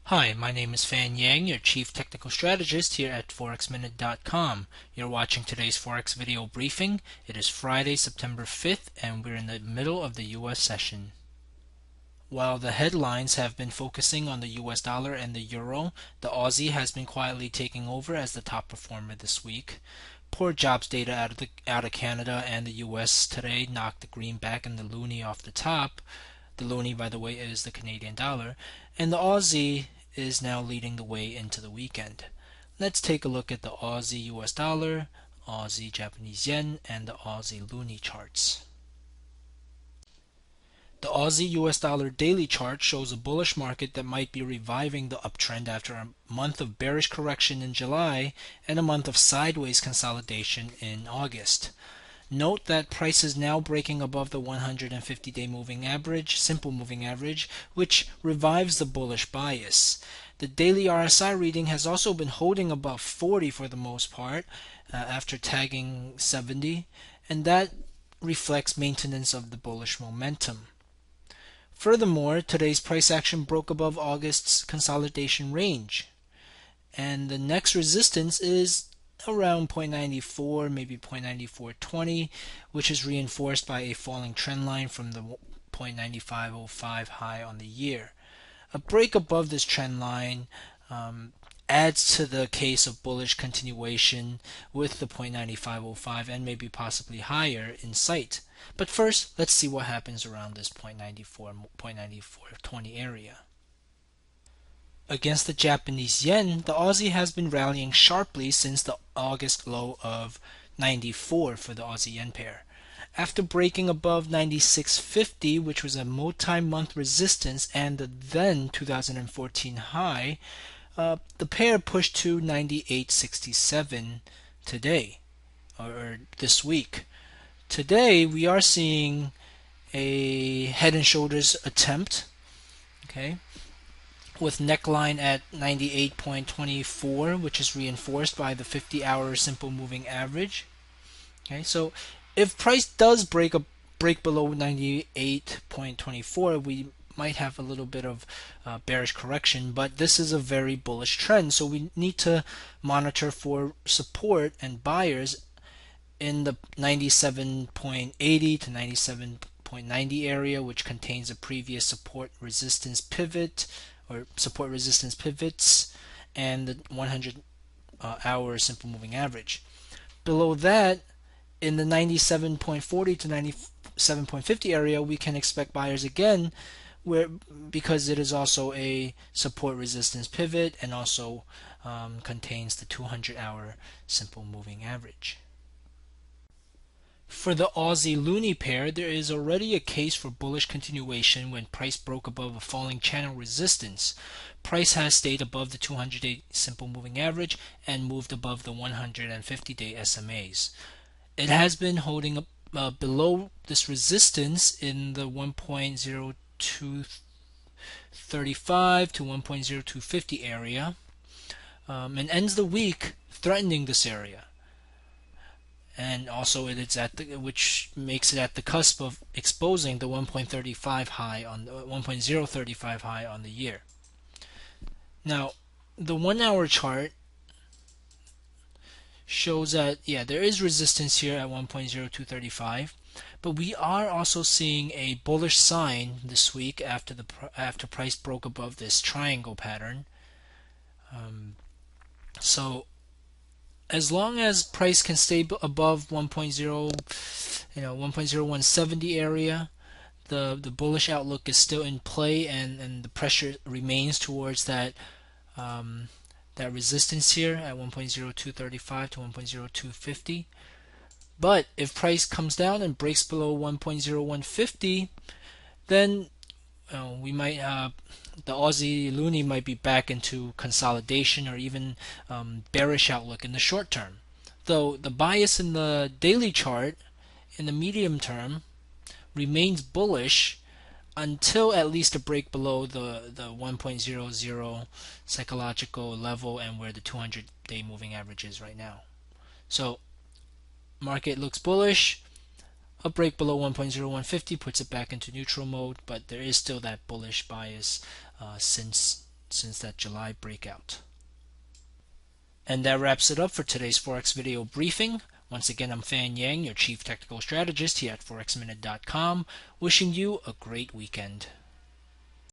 Hi, my name is Fan Yang, your Chief Technical Strategist here at ForexMinute.com. You're watching today's Forex video briefing. It is Friday, September 5th, and we're in the middle of the US session. While the headlines have been focusing on the US dollar and the euro, the Aussie has been quietly taking over as the top performer this week. Poor jobs data out of Canada and the US today knocked the greenback and the loonie off the top. The loonie, by the way, is the Canadian dollar, and the Aussie is now leading the way into the weekend. Let's take a look at the Aussie US dollar, Aussie Japanese yen, and the Aussie loonie charts. The Aussie US dollar daily chart shows a bullish market that might be reviving the uptrend after a month of bearish correction in July and a month of sideways consolidation in August. Note that price is now breaking above the 150-day moving average, simple moving average, which revives the bullish bias. The daily RSI reading has also been holding above 40 for the most part after tagging 70, and that reflects maintenance of the bullish momentum. Furthermore, today's price action broke above August's consolidation range, and the next resistance is around 0.94, maybe 0.9420, which is reinforced by a falling trend line from the 0.9505 high on the year. A break above this trend line adds to the case of bullish continuation with the 0.9505 and maybe possibly higher in sight. But first, let's see what happens around this 0.94, 0.9420 area. Against the Japanese yen, the Aussie has been rallying sharply since the August low of 94 for the Aussie yen pair. After breaking above 96.50, which was a multi-month resistance and the then 2014 high, the pair pushed to 98.67 today, or this week. Today, we are seeing a head and shoulders attempt, okay, with neckline at 98.24, which is reinforced by the 50-hour simple moving average. Okay, so if price does break below 98.24, we might have a little bit of bearish correction, but this is a very bullish trend, so we need to monitor for support and buyers in the 97.80 to 97.90 area, which contains a previous support resistance pivot or support resistance pivots and the 100-hour simple moving average. Below that, in the 97.40 to 97.50 area, we can expect buyers again, because it is also a support resistance pivot and also contains the 200-hour simple moving average. For the Aussie loonie pair, there is already a case for bullish continuation when price broke above a falling channel resistance. Price has stayed above the 200-day simple moving average and moved above the 150-day SMAs. It has been holding up below this resistance in the 1.0235 to 1.0250 area and ends the week threatening this area. And also it's which makes it at the cusp of exposing the 1.35 high on the 1.035 high on the year. Now, the 1 hour chart shows that there is resistance here at 1.0235, but we are also seeing a bullish sign this week after price broke above this triangle pattern. So as long as price can stay above 1.0170 area, the bullish outlook is still in play, and the pressure remains towards that that resistance here at 1.0235 to 1.0250. But if price comes down and breaks below 1.0150, then we might the Aussie loonie might be back into consolidation or even bearish outlook in the short term. Though the bias in the daily chart in the medium term remains bullish until at least a break below the 1.00 psychological level and where the 200-day moving average is right now. So market looks bullish. A break below 1.0150 puts it back into neutral mode, but there is still that bullish bias since since that July breakout. And that wraps it up for today's Forex video briefing. Once again, I'm Fan Yang, your Chief Technical Strategist here at ForexMinute.com, wishing you a great weekend.